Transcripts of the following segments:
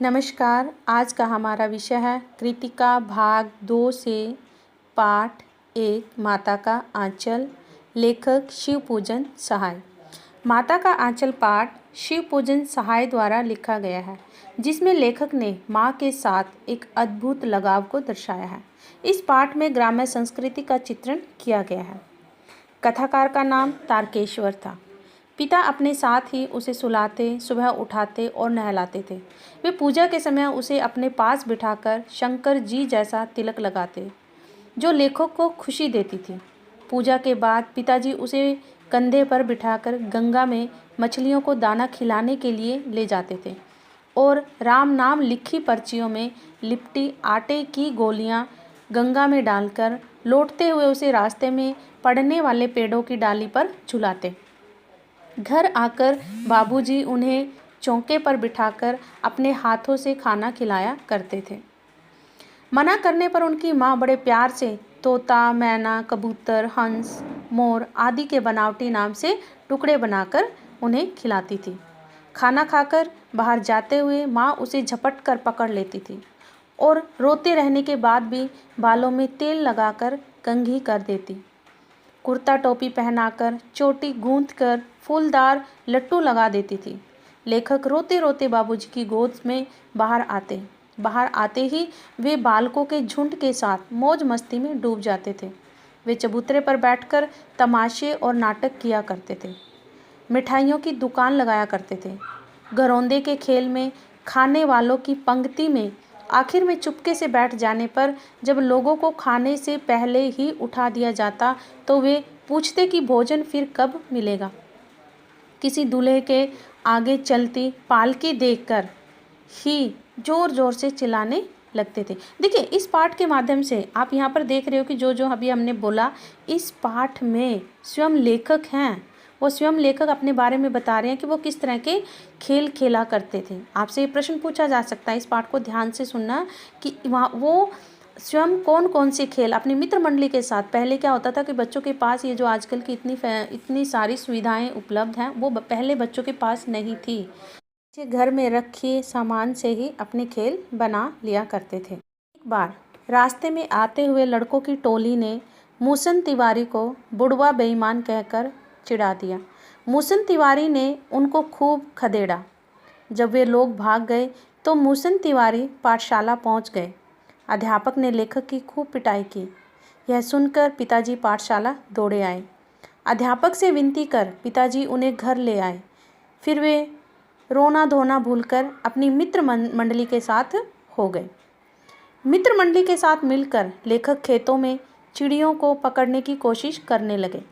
नमस्कार। आज का हमारा विषय है कृतिका भाग 2 से पाठ 1 माता का आंचल। लेखक शिवपूजन सहाय। माता का आंचल पाठ शिवपूजन सहाय द्वारा लिखा गया है, जिसमें लेखक ने माँ के साथ एक अद्भुत लगाव को दर्शाया है। इस पाठ में ग्राम्य संस्कृति का चित्रण किया गया है। कथाकार का नाम तारकेश्वर था। पिता अपने साथ ही उसे सुलाते, सुबह उठाते और नहलाते थे। वे पूजा के समय उसे अपने पास बिठाकर शंकर जी जैसा तिलक लगाते, जो लेखक को खुशी देती थी। पूजा के बाद पिताजी उसे कंधे पर बिठाकर गंगा में मछलियों को दाना खिलाने के लिए ले जाते थे और राम नाम लिखी पर्चियों में लिपटी आटे की गोलियां गंगा में डालकर लौटते हुए उसे रास्ते में पड़ने वाले पेड़ों की डाली पर झुलाते। घर आकर बाबूजी उन्हें चौके पर बिठाकर अपने हाथों से खाना खिलाया करते थे। मना करने पर उनकी माँ बड़े प्यार से तोता, मैना, कबूतर, हंस, मोर आदि के बनावटी नाम से टुकड़े बनाकर उन्हें खिलाती थी। खाना खाकर बाहर जाते हुए माँ उसे झपट कर पकड़ लेती थी और रोते रहने के बाद भी बालों में तेल लगाकर कंघी कर देती। कुर्ता टोपी पहनाकर, चोटी गूंथ कर फूलदार लट्टू लगा देती थी। लेखक रोते रोते बाबूजी की गोद में बाहर आते ही वे बालकों के झुंड के साथ मौज मस्ती में डूब जाते थे। वे चबूतरे पर बैठकर तमाशे और नाटक किया करते थे। मिठाइयों की दुकान लगाया करते थे। घरौंदे के खेल में खाने वालों की पंक्ति में आखिर में चुपके से बैठ जाने पर जब लोगों को खाने से पहले ही उठा दिया जाता तो वे पूछते कि भोजन फिर कब मिलेगा। किसी दूल्हे के आगे चलती पालकी देखकर ही जोर जोर से चिल्लाने लगते थे। देखिए, इस पाठ के माध्यम से आप यहाँ पर देख रहे हो कि जो अभी हमने बोला, इस पाठ में स्वयं लेखक हैं, वो स्वयं लेखक अपने बारे में बता रहे हैं कि वो किस तरह के खेल खेला करते थे। आपसे ये प्रश्न पूछा जा सकता है, इस पाठ को ध्यान से सुनना, कि वहाँ वो स्वयं कौन कौन से खेल अपनी मित्र मंडली के साथ। पहले क्या होता था कि बच्चों के पास ये जो आजकल की इतनी सारी सुविधाएं उपलब्ध हैं, वो पहले बच्चों के पास नहीं थी। बच्चे घर में रखे सामान से ही अपने खेल बना लिया करते थे। एक बार रास्ते में आते हुए लड़कों की टोली ने मूसन तिवारी को बुढ़वा बेईमान कहकर चिढ़ा दिया। मूसन तिवारी ने उनको खूब खदेड़ा। जब वे लोग भाग गए तो मूसन तिवारी पाठशाला पहुंच गए। अध्यापक ने लेखक की खूब पिटाई की। यह सुनकर पिताजी पाठशाला दौड़े आए। अध्यापक से विनती कर पिताजी उन्हें घर ले आए। फिर वे रोना धोना भूलकर अपनी मित्र मंडली के साथ हो गए। मित्र मंडली के साथ मिलकर लेखक खेतों में चिड़ियों को पकड़ने की कोशिश करने लगे।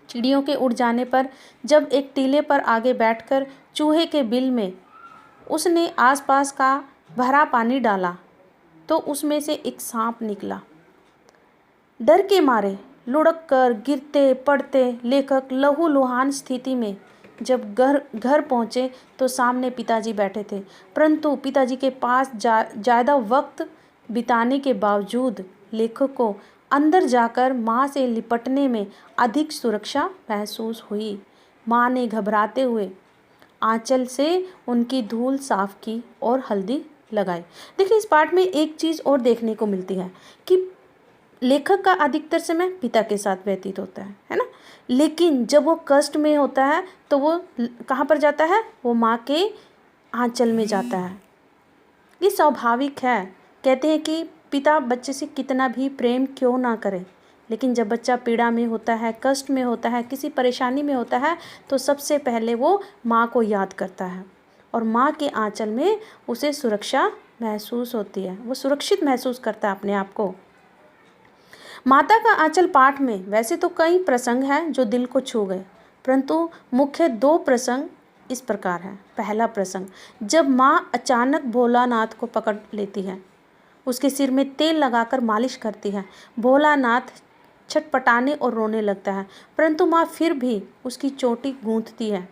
चिड़ियों के उड़ जाने पर जब एक टीले पर आगे बैठकर चूहे के बिल में उसने आसपास का भरा पानी डाला तो उसमें से एक सांप निकला। डर के मारे लुढ़क कर गिरते पड़ते लेखक लहूलुहान स्थिति में जब घर पहुँचे तो सामने पिताजी बैठे थे, परंतु पिताजी के पास ज़्यादा वक्त बिताने के बावजूद लेखक को अंदर जाकर माँ से लिपटने में अधिक सुरक्षा महसूस हुई। माँ ने घबराते हुए आंचल से उनकी धूल साफ की और हल्दी लगाई। देखिए, इस पाठ में एक चीज़ और देखने को मिलती है कि लेखक का अधिकतर समय पिता के साथ व्यतीत होता है ना। लेकिन जब वो कष्ट में होता है तो वो कहाँ पर जाता है? वो माँ के आंचल में जाता है। ये स्वाभाविक है। कहते हैं कि पिता बच्चे से कितना भी प्रेम क्यों ना करे, लेकिन जब बच्चा पीड़ा में होता है, कष्ट में होता है, किसी परेशानी में होता है तो सबसे पहले वो माँ को याद करता है और माँ के आंचल में उसे सुरक्षा महसूस होती है। वो सुरक्षित महसूस करता है अपने आप को। माता का आंचल पाठ में वैसे तो कई प्रसंग हैं जो दिल को छू गए, परंतु मुख्य 2 प्रसंग इस प्रकार हैं। पहला प्रसंग, जब माँ अचानक भोलानाथ को पकड़ लेती है, उसके सिर में तेल लगाकर मालिश करती है। भोलानाथ छटपटाने और रोने लगता है, परंतु माँ फिर भी उसकी चोटी गूंथती है,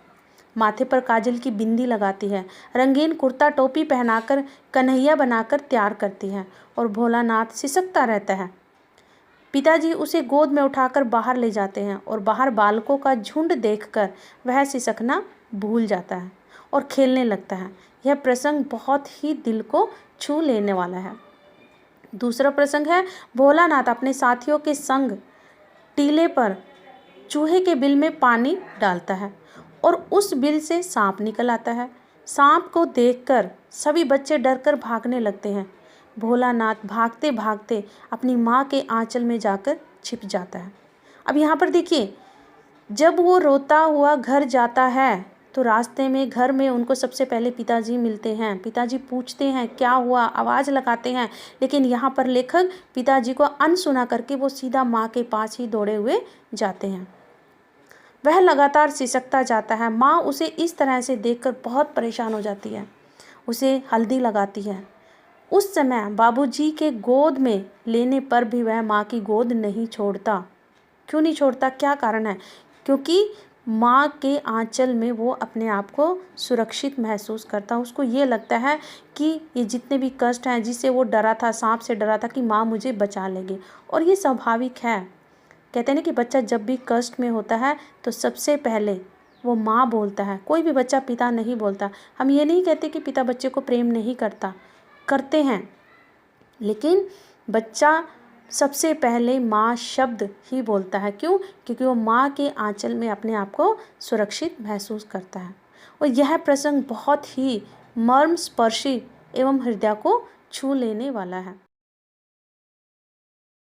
माथे पर काजल की बिंदी लगाती है, रंगीन कुर्ता टोपी पहनाकर कन्हैया बनाकर तैयार करती है और भोलानाथ सिसकता रहता है। पिताजी उसे गोद में उठाकर बाहर ले जाते हैं और बाहर बालकों का झुंड देखकर वह सिसकना भूल जाता है और खेलने लगता है। यह प्रसंग बहुत ही दिल को छू लेने वाला है। दूसरा प्रसंग है, भोलानाथ अपने साथियों के संग टीले पर चूहे के बिल में पानी डालता है और उस बिल से सांप निकल आता है। सांप को देखकर सभी बच्चे डरकर भागने लगते हैं। भोलानाथ भागते भागते अपनी माँ के आंचल में जाकर छिप जाता है। अब यहाँ पर देखिए, जब वो रोता हुआ घर जाता है तो रास्ते में घर में उनको सबसे पहले पिताजी मिलते हैं। पिताजी पूछते हैं क्या हुआ, आवाज़ लगाते हैं, लेकिन यहाँ पर लेखक पिताजी को अनसुना करके वो सीधा माँ के पास ही दौड़े हुए जाते हैं। वह लगातार सिसकता जाता है। माँ उसे इस तरह से देखकर बहुत परेशान हो जाती है, उसे हल्दी लगाती है। उस समय बाबूजी के गोद में लेने पर भी वह माँ की गोद नहीं छोड़ता। क्यों नहीं छोड़ता, क्या कारण है? क्योंकि माँ के आंचल में वो अपने आप को सुरक्षित महसूस करता। उसको ये लगता है कि ये जितने भी कष्ट हैं, जिससे वो डरा था, सांप से डरा था, कि माँ मुझे बचा लेगी। और ये स्वाभाविक है। कहते हैं ना कि बच्चा जब भी कष्ट में होता है तो सबसे पहले वो माँ बोलता है। कोई भी बच्चा पिता नहीं बोलता। हम ये नहीं कहते कि पिता बच्चे को प्रेम नहीं करता, करते हैं, लेकिन बच्चा सबसे पहले माँ शब्द ही बोलता है। क्यों? क्योंकि वो माँ के आंचल में अपने आप को सुरक्षित महसूस करता है। और यह प्रसंग बहुत ही मर्मस्पर्शी एवं हृदय को छू लेने वाला है।